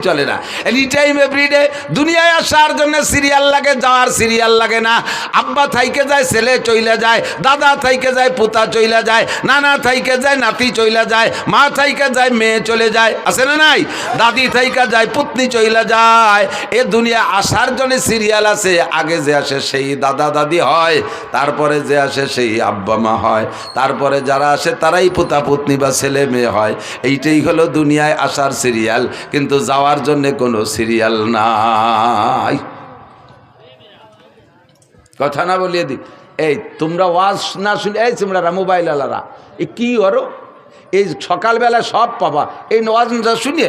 চলে না any time everyday দুনিয়ায় আসার জন্য সিরিয়াল লাগে, যাওয়ার সিরিয়াল লাগে না। আব্বা থাইকে যায় ছেলে চইলা যায়, দাদা থাইকে যায় পুতা চইলা যায়, নানা থাইকে যায় নাতি চইলা যায়, মা থাইকে যায় মেয়ে চলে যায়, আছে না নাই? দাদি থাইকে যায় পুতনি চইলা যায়। এ দুনিয়া আসার জন্য সিরিয়াল আছে। আগে যে আসে সেই দাদা দাদি হয়, তারপরে যে আসে সেই আব্বা মা হয়, তারপরে যারা আসে তারাই পুতা পুতনি বা ছেলে মেয়ে হয়। এইটাই হলো দুনিয়ায় আসার সিরিয়াল। কিন্তু যাওয়ার জন্য কোনো সিরিয়াল নাই। কথা না বলিয়ে দি, এই তোমরা ওয়াজ না শুনে, এই তোমরা মোবাইল আলারা এ কি করো? এই সকালবেলা সব পাবা, এই ওয়াজ না শুনিয়ে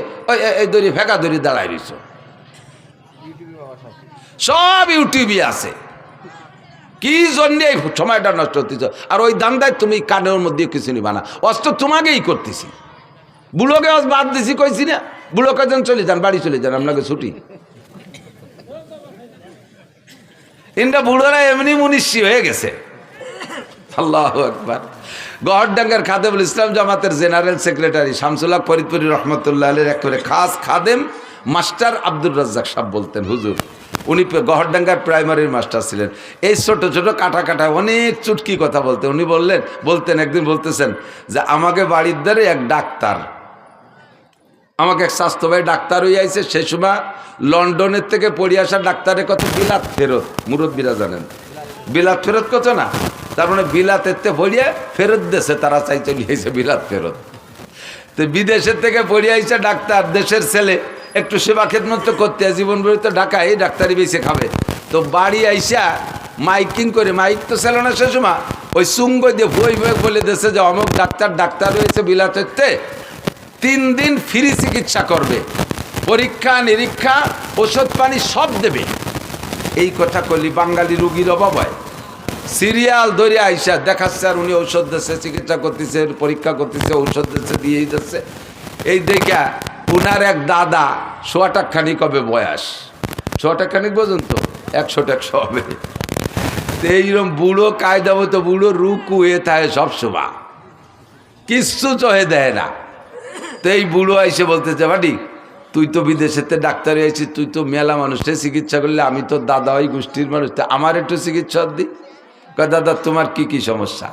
এই দড়ি ফেঁকা দড়ি দাঁড়ায় রইছ। সব ইউটিউবে আছে। কি জন্যে এই সময়টা নষ্ট হতেছ? আর ওই দান্দায় তুমি কানের মধ্যে কিছু নিবা না, অস্ত্র তোমাকেই করতেছি। বুড়োকে বাদ দিছি কইছি না, বুড়ো কজন চলে যান, বাড়ি চলে যান, আপনাকে ছুটি। ইনটা বুড়োরা এমনি মুনিশি হয়ে গেছে। আল্লাহু আকবার। গহরডাঙ্গার খাদেমুল ইসলাম জামাতের জেনারেল সেক্রেটারি শামসুল হক ফরিদপুরি রহমতুল্লাহ আলাইহির একেবারে খাস খাদেম মাস্টার আব্দুর রাজ্জাক সাহেব বলতেন, হুজুর উনি গহরডাঙ্গার প্রাইমারির মাস্টার ছিলেন। এই ছোট ছোট কাটা কাটা অনেক চুটকি কথা বলতেন। উনি বলতেন একদিন বলতেছেন যে আমাকে বাড়ির দ্বারে এক ডাক্তার, আমাকে এক স্বাস্থ্য ভাই ডাক্তার হয়ে আইছে। সেই সময় লন্ডনের থেকে পড়ে আসা ডাক্তারের কত বিলাত ফেরত, মুরব্বীরা জানেন বিলাত ফেরত কত না? তার মানে বিলাতের থেকে পড়িয়ে ফেরত দেশে তারা চাই চলে আইছে বিলাত ফেরত। তো বিদেশের থেকে পড়ে আইছে ডাক্তার, দেশের ছেলে, একটু সেবা খেদমত করতে জীবন ভরি তো ঢাকায় এই ডাক্তারি বেশি খাবে। তো বাড়ি আইসা মাইকিং করে, মাইক তো ছিল না সে সময়, ওই সুঙ্গ দিয়ে বই বই বলে দেশে যে অমুক ডাক্তার হয়েছে বিলাতের, 3 দিন ফ্রি চিকিৎসা করবে, পরীক্ষা নিরীক্ষা ওষুধ পানি সব দেবে। এই কথা করলি বাঙালি রুগীর অভাব হয়। সিরিয়াল ধরে আইসা দেখাচ্ছে আর উনি ঔষধ দিচ্ছে, চিকিৎসা করতেছে, পরীক্ষা করতেছে, ঔষধ দিচ্ছে, দিয়েই যাচ্ছে। এই দেখা উনার এক দাদা 100 টাকাখানিক হবে বয়স, 100 টাকাখানিক পর্যন্ত 100 হবে। এইরকম বুড়ো কায়দা মতো বুড়ো রুকু এ থাকে সবসময়, কিচ্ছু চহে দেয় না। তো এই বুড়ো আইসে বলতেছে, বাড়ি তুই তো বিদেশেতে ডাক্তার হয়েছিস, তুই তো মেলা মানুষের চিকিৎসা করলে, আমি তো দাদা ওই গোষ্ঠীর মানুষ, তো আমার একটু চিকিৎসা দি। কয় দাদা তোমার কি কি সমস্যা?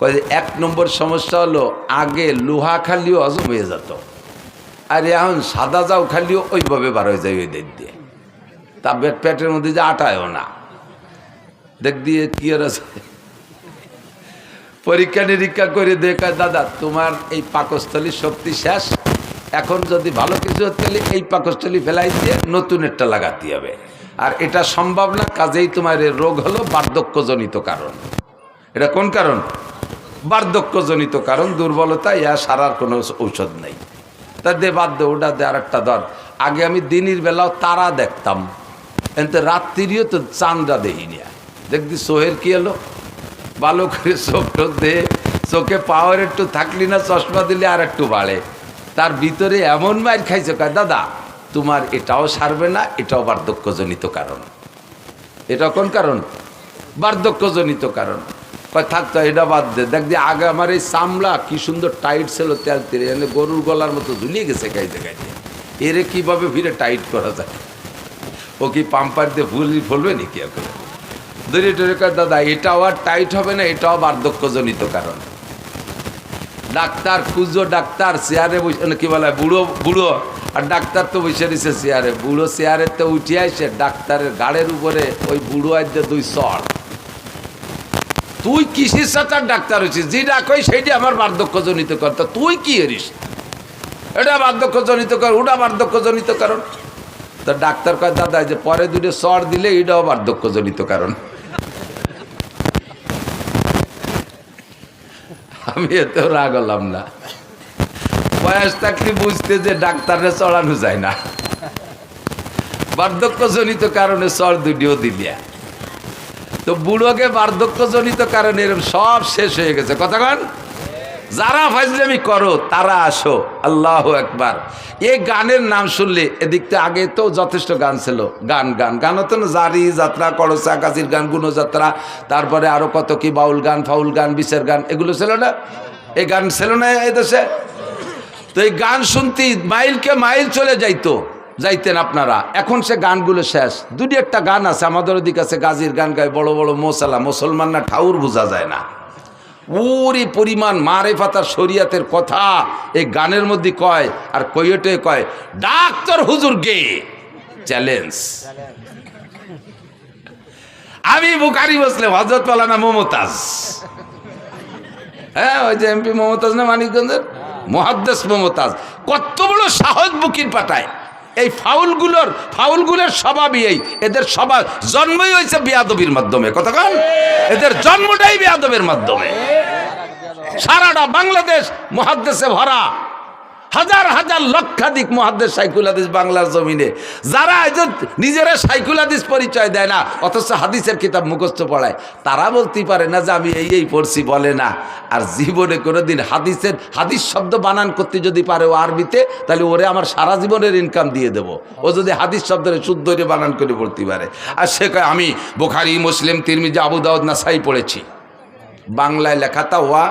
কয় 1 নম্বর সমস্যা হলো আগে লোহা খালিও হজম হয়ে যেত, আর এখন সাদা যাও খালিও ওইভাবে বার হয়ে যায় ওই দিক দিয়ে, তা পেটের মধ্যে যে আটায়ও না, দেখ দিয়ে কি আর আছে। পরীক্ষা নিরীক্ষা করে দেখা, দাদা তোমার এই পাকস্থলীর শক্তি শেষ, এখন যদি ভালো কিছু হতে গেলে এই পাকস্থলী ফেলাই দিয়ে নতুন একটা লাগাতে হবে, আর এটা সম্ভব না, কাজেই তোমার এই রোগ হলো বার্ধক্যজনিত কারণ। এটা কোন কারণ? বার্ধক্যজনিত কারণ, দুর্বলতা, ইয়া সারার কোনো ঔষধ নেই। তা দে বাদ দে, ওটা দে, আর একটা ধর। আগে আমি দিনের বেলাও তারা দেখতাম, কিন্তু রাত্রিও তো চাঁদরা দেখিনি। দেখবি সোহের কি হলো, ভালো করে চোখ দে, চোখে পাওয়ার একটু থাকলি না, চশমা দিলে আর একটু বাড়ে। তার ভিতরে এমন মাইর খাইছে, কয় দাদা তোমার এটাও সারবে না, এটাও বার্ধক্যজনিত কারণ। এটা কোন কারণ? বার্ধক্যজনিত কারণ। কয় থাকতো, এটা বাদ দে। দেখবি আগে আমার এই চামড়া কি সুন্দর টাইট ছিল, তেল তেলে এনে গরুর গলার মতো ঝুলিয়ে গেছে গাইতে গাইতে, এরে কিভাবে ফিরে টাইট করা যায়? ও কি পাম্পার দিয়ে ফলবে নাকি এখন? ধরে টরে কয় দাদা এটাও আর টাইট হবে না, এটাও বার্ধক্যজনিত কারণ। ডাক্তার খুঁজো, ডাক্তার চেয়ারে বসে, কি বলে বুড়ো, আর ডাক্তার তো বসে দিছে চেয়ারে। বুড়ো চেয়ারের তো উঠে আসে, ডাক্তারের গাড়ের উপরে ওই বুড়ো আইতে 2 চড়। তুই কিসের সাথে ডাক্তার হয়েছিস? যেটা কই সেইটা আমার বার্ধক্যজনিত কারণ। তা তুই কি এরিস? এটা বার্ধক্যজনিত কারণ, ওটা বার্ধক্যজনিত কারণ। তা ডাক্তার কয় দাদা যে পরে 2 চড় দিলে এটাও বার্ধক্যজনিত কারণ। আমি এতেও রাগ হলাম না, বয়স থাকলে বুঝতে যে ডাক্তারে চড়ানো যায় না, বার্ধক্যজনিত কারণে চড় 2টিও দিলিয়া। তো বুড়োকে বার্ধক্যজনিত কারণে এরকম সব শেষ হয়ে গেছে। কথা কন, যারা ফাজলামি করো তারা আসো। আল্লাহু আকবার। এই গানের নাম শুনলে, এদিকতে আগে তো যথেষ্ট গান ছিল, গান হতো না, জারি যাত্রা, করসা কাজির গান, গুণযাত্রা, তারপরে আরো কত কি বাউল গান, ফাউল গান, বিচার গান, এগুলো ছিল না? এই গান ছিল না এই দেশে? তো এই গান শুনতে মাইলকে মাইল চলে যাইতো। যাইতেন আপনারা। এখন সে গানগুলো শেষ। দুটি একটা গান আছে আমাদের ওদিকে আছে, গাজীর গান গায় বড় বড় মোসালা, মুসলমান না ঠাউর বোঝা যায় না। ওরে পরিমাণ মারেফাত আর শরিয়াতের কথা এই গানের মধ্যে কয়, আর কইটে কয় ডাক্তার হুজুর গে চ্যালেঞ্জ। আমি বুখারী মুসলিম হযরত মাওলানা মমতাজ, হ্যাঁ ওই যে এমপি মমতাজ না মানিকগঞ্জের মুহাদ্দিস মমতাজ, কত বড় সাহস বুকির পাঠায়। এই ফাউলগুলোর স্বভাবই এই, এদের স্বভাব জন্মই হয়েছে বেয়াদবির মাধ্যমে। কতক্ষণ এদের জন্মটাই বেয়াদবের মাধ্যমে। সারাটা বাংলাদেশ মুহাদ্দিসে ভরা, হাজার হাজার লক্ষাধিক মুহাদ্দিস শাইখুল হাদিস বাংলার জমিনে, যারা নিজেরা শাইখুল হাদিস পরিচয় দেয় না অথচ হাদিসের কিতাব মুখস্থ পড়ায়, তারা বলতেই পারে না যে আমি এই পড়ছি, বলে না। আর জীবনে কোনোদিন হাদিস শব্দ বানান করতে যদি পারে ও আরবিতে, তাহলে ওরে আমার সারা জীবনের ইনকাম দিয়ে দেব। ও যদি হাদিস শব্দের শুদ্ধ করে বানান করে পড়তে পারে। আর সে কয় আমি বুখারী, মুসলিম, তিরমিজি, আবু দাউদ, নাসাই পড়েছি। বাংলায় লেখাটা ওয়া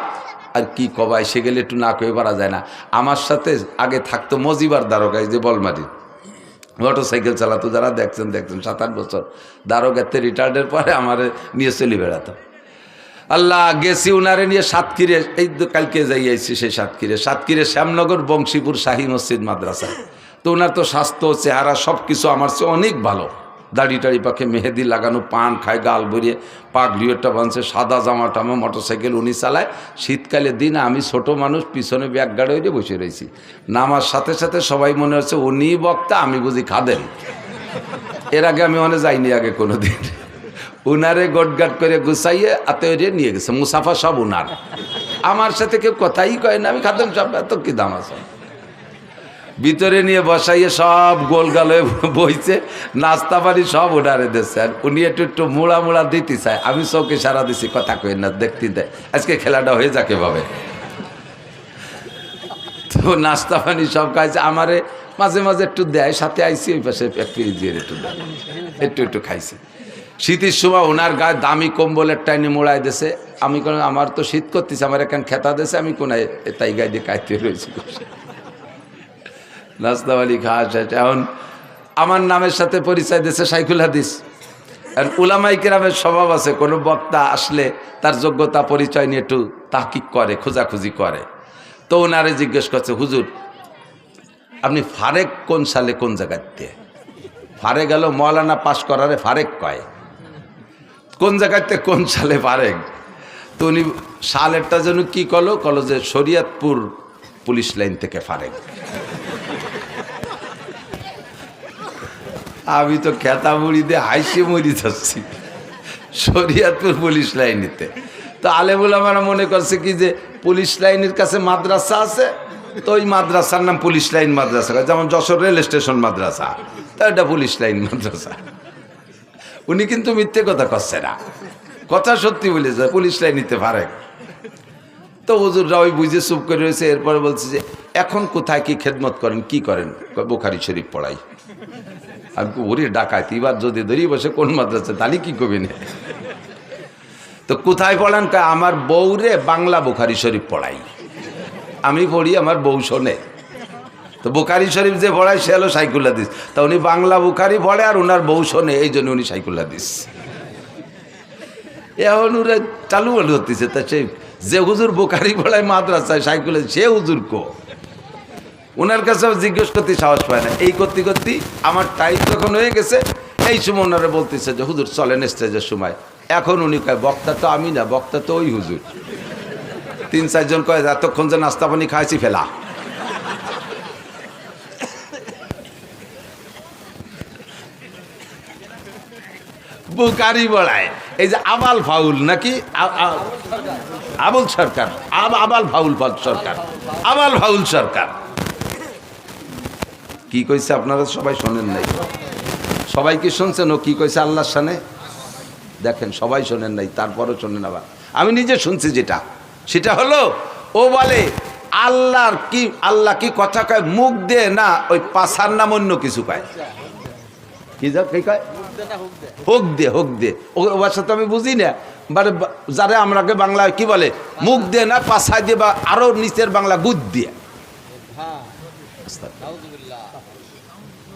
আর কি কবাই, সে গেলে একটু না কয়ে পারা যায় না। আমার সাথে আগে থাকতো মজিবার দারোগা, যে বলমারি মোটর সাইকেল চালাতো, যারা দেখছেন 7-8 বছর দারোগাতে রিটায়ার্ডের পরে আমার নিয়ে চলে বেড়াতো। আল্লাহ গেছি উনারে নিয়ে সাতক্ষীরে, এই কালকে যাই আইছি সেই সাতক্ষীরে শ্যামনগর বংশীপুর শাহী মসজিদ মাদ্রাসা। তো ওনার তো স্বাস্থ্য, চেহারা সব কিছু আমার চেয়ে অনেক ভালো। দাড়ি টাড়ি পাখে মেহেদি লাগানো, পান খায়, গাল ভরিয়ে পাগড়িওটা বাঁধছে, সাদা জামা টামা, মোটর সাইকেল উনি চালায়। শীতকালের দিন আমি ছোট মানুষ, পিছনে ব্যাগ গাড়ি হয়ে বসে রয়েছি। নামার সাথে সাথে সবাই মনে হচ্ছে উনি বক্তা, আমি বুঝি খাদেন। এর আগে আমি অনেক যাইনি আগে কোনো দিন। উনারে গোটগাট করে গুছাইয়ে আত্মীয় নিয়ে গেছে, মুসাফা সব উনার। আমার সাথে কেউ কথাই কয় না, আমি খাদেন সব, এত কি দাম আছে। ভিতরে নিয়ে বসাইয়ে সব গোল গালে বইছে, নাস্তা পানি সব উনারে দিচ্ছে। আর উনি একটু মুড়া দিতে চায়, আমি চোখে সারা দিছি, কথা কই না, দেখতে দেয় আজকে খেলাটা হয়ে যাকে ভাবে। তো নাস্তা পানি সব খাইছে, আমারে মাঝে মাঝে একটু দেয়, সাথে আইসি ওই পাশে দিয়ে একটু দেয়, একটু খাইছি। শীতের সময় ওনার গায়ে দামি কম্বলের টাইনে মোড়াই দিয়েছে। আমি কোনো, আমার তো শীত করতেছে, আমার এখানে খেতা দিয়েছে, আমি কোনায় তাই গায়ে দিয়ে কাইতে রয়েছি। নাস্তাওয়ালি খাওয়া শেষ। এখন আমার নামের সাথে পরিচয় দিয়েছে শাইখুল হাদিস। আর উলামায়ে কেরামের স্বভাব আছে, কোনো বক্তা আসলে তার যোগ্যতা পরিচয় নিয়ে একটু তাহকিক করে, খোঁজাখুঁজি করে। তো ওনারে জিজ্ঞেস করছে, হুজুর আপনি ফারেক কোন সালে কোন জায়গাতে? ফারেক গেল মৌলানা পাশ করারে ফারেক কয়, কোন জায়গাতে কোন সালে ফারেক? তো উনি সালেরটা যেন কি কলো যে শরীয়তপুর পুলিশ লাইন থেকে ফারেক। আমি তো খেতা মুড়ি দিয়ে হাইসে মরি যাচ্ছি, শরীয়তপুর পুলিশ লাইনেতে। তো আলেমুল আমার মনে করছে কি যে পুলিশ লাইনের কাছে মাদ্রাসা আছে, তো ওই মাদ্রাসার নাম পুলিশ লাইন মাদ্রাসা, যেমন যশোর রেল স্টেশন মাদ্রাসা, তো এটা পুলিশ লাইন মাদ্রাসা। উনি কিন্তু মিথ্যে কথা করছে না, কথা সত্যি বলেছে, পুলিশ লাইন নিতে পারে। তো হুজুররা ওই বুঝে চুপ করে রয়েছে। এরপরে বলছে যে এখন কোথায় কি খেদমত করেন, কি করেন? বুখারী শরীফ পড়াই। আমি ওরে ডাকাইত, এবার যদি ধরি বসে কোন মাদ্রাসা, তাহলে কি করবি না? তো কোথায় পড়ান? আমার বউরে বাংলা বুখারী শরীফ পড়াই, আমি পড়ি, আমার বউ শোনে। তো বুখারী শরীফ যে পড়ায় সে হলো শাইখুল হাদিস। তা উনি বাংলা বুখারী পড়ে আর ওনার বউ শোনে, এই জন্য উনি শাইখুল হাদিস। এখন ওরা চালু হতেছে। তা সে যে হুজুর বুখারী পড়ায় মাদ্রাসায় শাইখুল হাদিস, সে হুজুর কো? ওনার কাছে জিজ্ঞেস করতে সাহস পায় না। এই করতে করতে আমার টাইম যখন হয়ে গেছে, এই সময় ওনারা বলতেছে যে হুজুর চলেন স্টেজের সময়। এখন উনি কয় বক্তা তো আমি না, বক্তা তো ওই হুজুর। 3-4 জন কয় এতক্ষণ যে নাস্তা পানি খাইছি ফেলা। বুখারী বলায় এই যে আবাল ফাউল নাকি আবুল সরকার, আবাল ফাউল সরকার, আবাল ফাউল সরকার কি কইছে আপনারা সবাই শোনেন নাই? সবাই কি শুনছেন ও কি কইছে আল্লাহর শানে? দেখেন সবাই শোনেন নাই, তারপরও শোনেন। আবার আমি নিজে শুনছি যেটা, সেটা হলো ও বলে আল্লাহ কি কথা কয় মুখ দে না, ওই পাছার নাম অন্য কিছু কয়। কি কয়? হোক দে, হোক দে। ও ভাষা তো আমি বুঝি না। যারা আমরাকে বাংলায় কি বলে, মুখ দিয়ে না পাছায় দিয়ে, বা আরো নিচের বাংলা গুদ দিয়ে।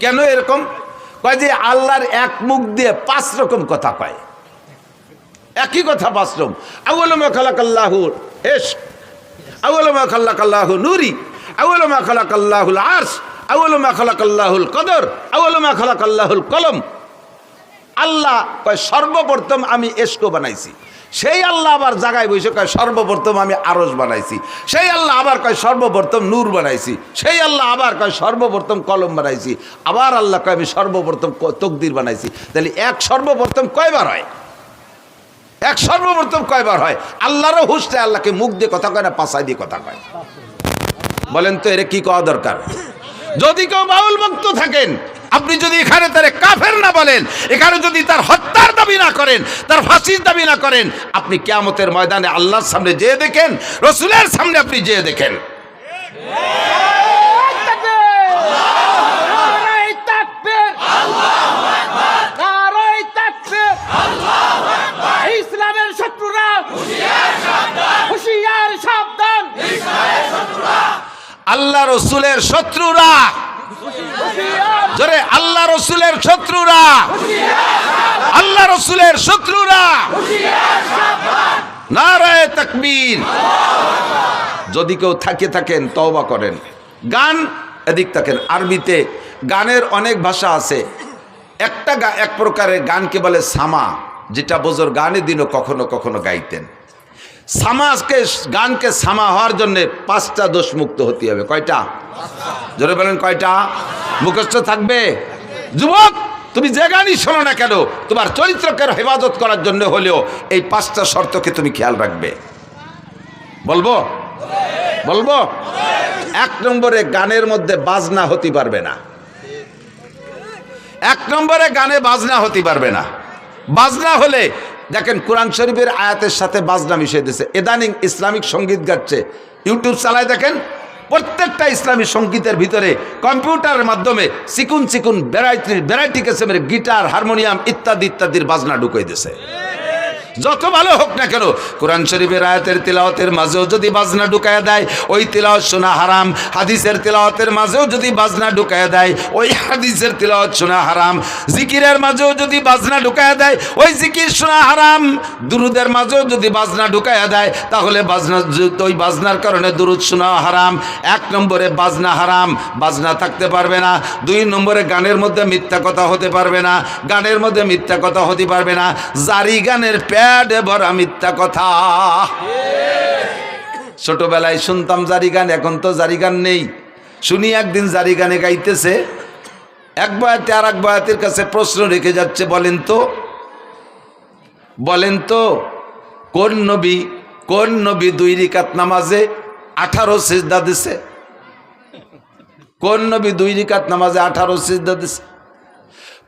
কেন এরকম কয় যে আল্লাহর এক মুখ দিয়ে 5 রকম কথা কয়, একই কথা 5 রকম। আউয়ালু মা খালাকাল্লাহু ইশক, আউয়ালু মা খালাকাল্লাহু নূরি, আউয়ালু মা খালাকাল্লাহুল আরশ, আউয়ালু মা খালাকাল্লাহুল কদর, আউয়ালু মা খালাকাল্লাহুল কলম। আল্লাহ কয় সর্বপ্রথম আমি ইশক বানাইছি, সেই আল্লাহ আবার জায়গায় বসে কয় সর্বপ্রথম আমি আরশ বানাইছি, সেই আল্লাহ আবার কয় সর্বপ্রথম নূর বানাইছি, সেই আল্লাহ আবার কয় সর্বপ্রথম কলম বানাইছি, আবার আল্লাহ কয় আমি সর্বপ্রথম তকদির বানাইছি। তাহলে এক সর্বপ্রথম কয়বার হয়? এক সর্বপ্রথম কয়বার হয়? আল্লাহরও হুঁশটা আল্লাহকে মুখ দিয়ে কথা কয় না পাছায় দিয়ে কথা কয়? বলেন তো এর কি কওয়া দরকার? যদি কেউ বাউল ভক্ত থাকেন, আপনি যদি এখানে তারে কাফের না বলেন, এখানে যদি তার হত্যার দাবি না করেন, তার ফাঁসির দাবি না করেন, আপনি কিয়ামতের ময়দানে আল্লাহর সামনে যেয়ে দেখেন, রসুলের সামনে আপনি যেয়ে দেখেন। ইসলামের শত্রুরা হুঁশিয়ার সাবধান, আল্লাহ রসুলের শত্রুরা, জোরে আল্লাহ রসুলের শত্রুরা, আল্লাহ রসুলের শত্রুরা, নারায়ে তাকবীর। যদি কেউ থাকেন তওবা করেন। গান এদিক থাকেন, আরবিতে গানের অনেক ভাষা আছে। এক প্রকারের গানকে বলে সামা, যেটা বোঝর গানের দিনও কখনো কখনো গাইতেন। গানকে সামা হওয়ার জন্য 5টা দোষ মুক্ত হতে হবে। কয়টা? জোরে বলেন কয়টা? মুখস্থ থাকবে। যুবক, তুমি যে গানই শোনো না কেন, তোমার চরিত্রকে হেফাজত করার জন্য হলেও এই 5টা শর্তকে তুমি খেয়াল রাখবে। বলবো? 1 নম্বরে গানের মধ্যে বাজনা হতে পারবে না। 1 নম্বরে গানে বাজনা হতে পারবে না। বাজনা হলে দেখেন কোরআন শরীফের আয়াতের সাথে বাজনা মিশিয়ে দিয়েছে। ইদানিং ইসলামিক সঙ্গীত গাচ্ছে, ইউটিউব চালায় দেখেন, প্রত্যেকটা ইসলামী সঙ্গীতের ভিতরে কম্পিউটারের মাধ্যমে চিকুন ভ্যারাইটি কিসমের গিটার, হারমোনিয়াম ইত্যাদির বাজনা ঢুকিয়ে দিয়েছে। যত ভালো হোক না কেন, কোরআন শরীফের আয়াতের তিলাওয়াতের মাঝেও যদি বাজনা ঢুকায়া দেয়, ওই তিলাওয়াত শোনা হারাম। হাদিসের তিলাওয়াতের মাঝেও যদি বাজনা ঢুকায়া দেয়, ওই হাদিসের তিলাওয়াত শোনা হারাম। জিকিরের মাঝেও যদি বাজনা ঢুকায়া দেয়, ওই জিকির শোনা হারাম। দুরুদের মাঝেও যদি বাজনা ঢুকায়া দেয়, তাহলে ওই বাজনার কারণে দুরুদ শোনা হারাম। 1 নম্বরে বাজনা হারাম, বাজনা থাকতে পারবে না। 2 নম্বরে গানের মধ্যে মিথ্যা কথা হতে পারবে না, গানের মধ্যে মিথ্যা কথা হতে পারবে না। জারি গানের ভরা মিথ্যা কথা। ছোটবেলায় শুনতাম জারি গান, এখন তো জারি গান নেই। শুনি একদিন জারি গানে গাইতেছে, এক বয়াতে আর এক বয়াতের কাছে প্রশ্ন রেখে যাচ্ছে, বলেন তো কোন নবী 2 রাকাত নামাজে 18 সিজদা দিছে? কোন নবী 2 রাকাত নামাজে 18 সিজদা দিছে?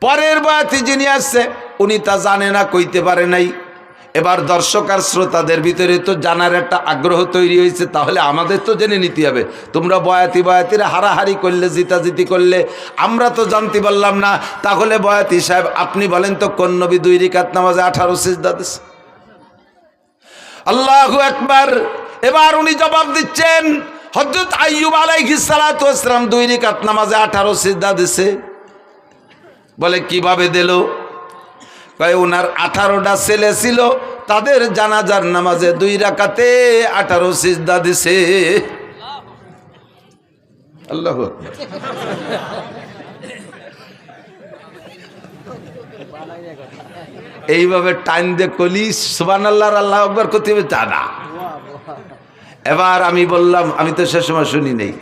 পরের বয়াতে যিনি আসছে উনি তা জানে না, কইতে পারে নাই। এবার দর্শক আর শ্রোতাদের ভিতরে তো জানার একটা আগ্রহ তৈরি হয়েছে, তাহলে আমাদের তো জেনে নিতে হবে। তোমরা বয়াতিরা হারাহারি করলে, জিতাজিতি করলে, আমরা তো জানতে পারলাম না। তাহলে বয়াতি সাহেব আপনি বলেন তো কোন নবী 2 রাকাত নামাজে 18 সিজদা দিছে? আল্লাহু আকবার। এবার উনি জবাব দিচ্ছেন, হযরত আইয়ুব আলাইহিস সালাতু ওয়াস সালাম 2 রাকাত নামাজে 18 সিজদা দিছে। বলে কিভাবে দিল? কয় ওনার 18টা ছেলে ছিল, তাদের জানাজার নামাজে 2 রাকাতে 18 সিজদা দিছে। আল্লাহু আকবার। এইভাবে টাইম দিয়ে কলি সুবহানাল্লাহ আল্লাহু আকবার করতে হবে তা না। এবার আমি বললাম, আমি তো সে সময় শুনি নেই,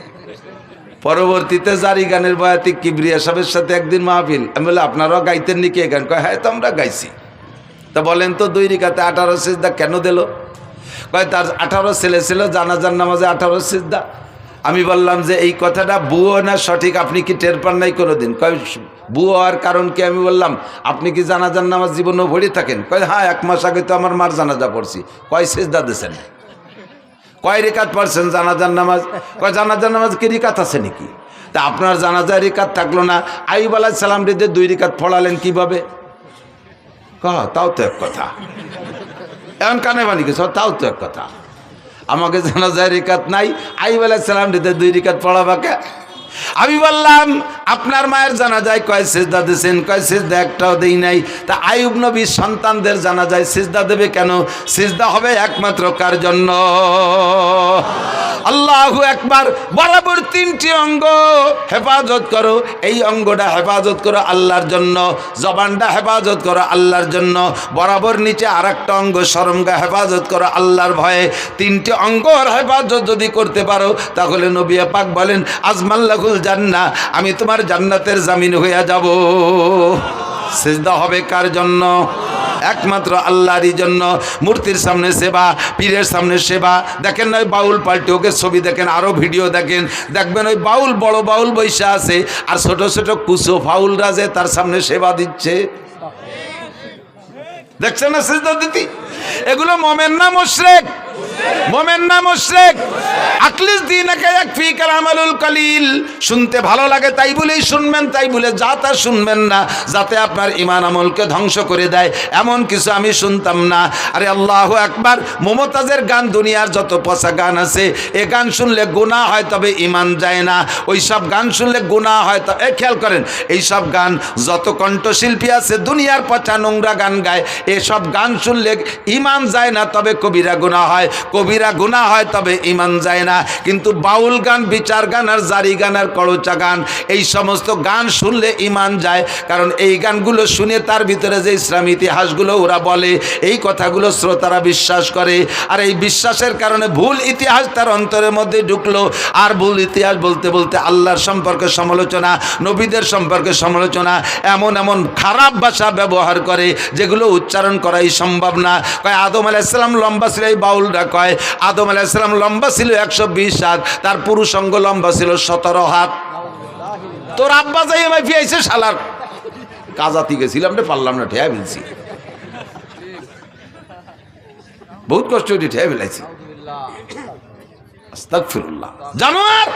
পরবর্তীতে জারি গানের বয়াতি কিবরিয়া সাহেবের সাথে একদিন মাহফিল, আমি বললাম আপনারাও গাইতেন নাকি এই গান? কয় হ্যাঁ, তো আমরা গাইছি। তা বলেন তো 2 রাকাতে 18 সিজদা কেন দিল? কয় তার 18 ছেলে ছিল, জানাজার নামাজে 18 সিজদা। আমি বললাম যে এই কথাটা বুয়ো না সঠিক, আপনি কি টের পান নাই কোনোদিন? কয় বুয়ো হওয়ার কারণ কি? আমি বললাম আপনি কি জানাজার নামাজ জীবনেও ভরে থাকেন? কয় হ্যাঁ, 1 মাস আগে তো আমার মার জানাজা পড়ছি। কয় সিজদা দিয়েছেন? কয় রিকাত পড়ছেন জানাজার নামাজ? কয় জানাজার নামাজ কি রিকাত আছে নাকি? তা আপনার জানাজার রিকাত থাকলো না, আইয়ুব আলাইহিস সালাম রে 2 রাকাত পড়ালেন কিভাবে? তাও তো এক কথা। এখন কানে বানি গেছ, তাও তো এক কথা। আমাকে জানাজার রিকাত নাই, আইয়ুব আলাইহিস সালাম রে 2 রাকাত পড়াবাকে। আমি বললাম আপনার মায়ের জানাজায় কয় সিজদা দিয়েছেন? কয় সিজদা একটাও দেই নাই। তা আইয়ুব নবীর সন্তানদের জানাজায় সিজদা দেবে কেন? সিজদা হবে একমাত্র কার জন্য? আল্লাহু আকবার। বরাবর তিনটি অঙ্গ হেফাজত করো, এই অঙ্গটা হেফাজত করো আল্লাহর জন্য, জবানটা হেফাজত করো আল্লাহর জন্য, বরাবর নিচে আর একটা অঙ্গ শরমগা হেফাজত করো আল্লাহর ভয়ে। তিনটি অঙ্গর হেফাজত যদি করতে পারো তাহলে নবী পাক বলেন আজমাল্লাহুল জান্নাহ, আমি তোমার জান্নাতের জামিন হইয়া যাব। সিজদা হবে কার জন্য? একমাত্র আল্লাহরই জন্য। মূর্তির সামনে সেবা, পীরের সামনে সেবা। দেখেন না ওই বাউল পাল্টে ওকে ছবি দেখেন, আরও ভিডিও দেখেন, দেখবেন ওই বাউল বড় বাউল বৈশা আছে আর ছোট ছোট কুসো ফাউলরা যে তার সামনে সেবা দিচ্ছে। দেখছেন না সিজদা দিতি? এগুলো মোমেন না মুশরিক? মোমেন না মুশরিক? আকলিস দীনাকা ইয়াকফিকাল আমালুল কলিল। শুনতে ভালো লাগে তাই বলেই শুনবেন, তাই বলে যা তা শুনবেন না, যাতে আপনার ঈমান আমলকে ধ্বংস করে দেয় এমন কিছু আমি শুনতাম না। আরে আল্লাহু আকবার। মুমতাজের গান, দুনিয়ার যত পচা গান আছে, এ গান শুনলে গুনাহ হয় তবে ঈমান যায় না। ওই সব গান শুনলে গুনাহ হয়। খেয়াল করেন, এই সব গান যত কণ্ঠশিল্পী আছে দুনিয়ার পচা নোংরা গান গায়, এসব গান শুনলে ঈমান যায় না তবে কবিরা গুনাহ হয়, কবিরা গুনাহ হয় তবে ঈমান যায় না। কিন্তু বাউল গান, বিচার গান আর জারি গান আর করচা গান, এই সমস্ত গান শুনলে ঈমান যায়। কারণ এই গানগুলো শুনে তার ভিতরে যে ইসলামী ইতিহাসগুলো ওরা বলে, এই কথাগুলো শ্রোতারা বিশ্বাস করে। আর এই বিশ্বাসের কারণে ভুল ইতিহাস তার অন্তরের মধ্যে ঢুকলো। আর ভুল ইতিহাস বলতে বলতে আল্লাহর সম্পর্কে সমালোচনা, নবীদের সম্পর্কে সমালোচনা, এমন এমন খারাপ ভাষা ব্যবহার করে যেগুলো উচ্চারণ করাই সম্ভব না। কয় আদম আলাইহিস সালাম লম্বা ছিল, এই বাউলরা কয় আদম আলাইহিস সালাম লম্বা ছিল 120 হাত, তার পুরুষ অঙ্গ লম্বা ছিল 17 হাত। তোর আব্বা যাই আমায় ফিয়াইছে শালার কাজাতি গেছিলাম রে, পারলাম না, ঠেয়া ফেলছি, বহুত কষ্ট হইতে ঠেয়া ফেলাইছি। আস্তাগফিরুল্লাহ। জানোয়ার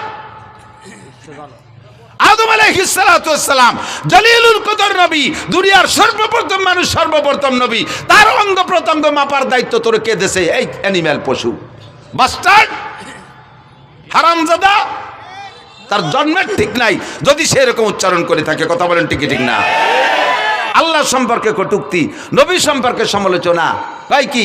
আদম আলাইহিস সালাতু ওয়াস সালাম জলিলুল কদর নবী, দুনিয়ার সর্বপ্রথম মানুষ, সর্বপ্রথম নবী, তার অঙ্গ প্রত্যঙ্গ মাপার দায়িত্ব তোর কে দেশে? এই অ্যানিম্যাল, পশু, বাস্টার্ড, হারামজাদা। তার জন্মের ঠিক নাই যদি সে এরকম উচ্চারণ করে থাকে। কথা বলেন ঠিক ঠিক না? আল্লাহ সম্পর্কে কটূক্তি, নবী সম্পর্কে সমালোচনা, তাই কি?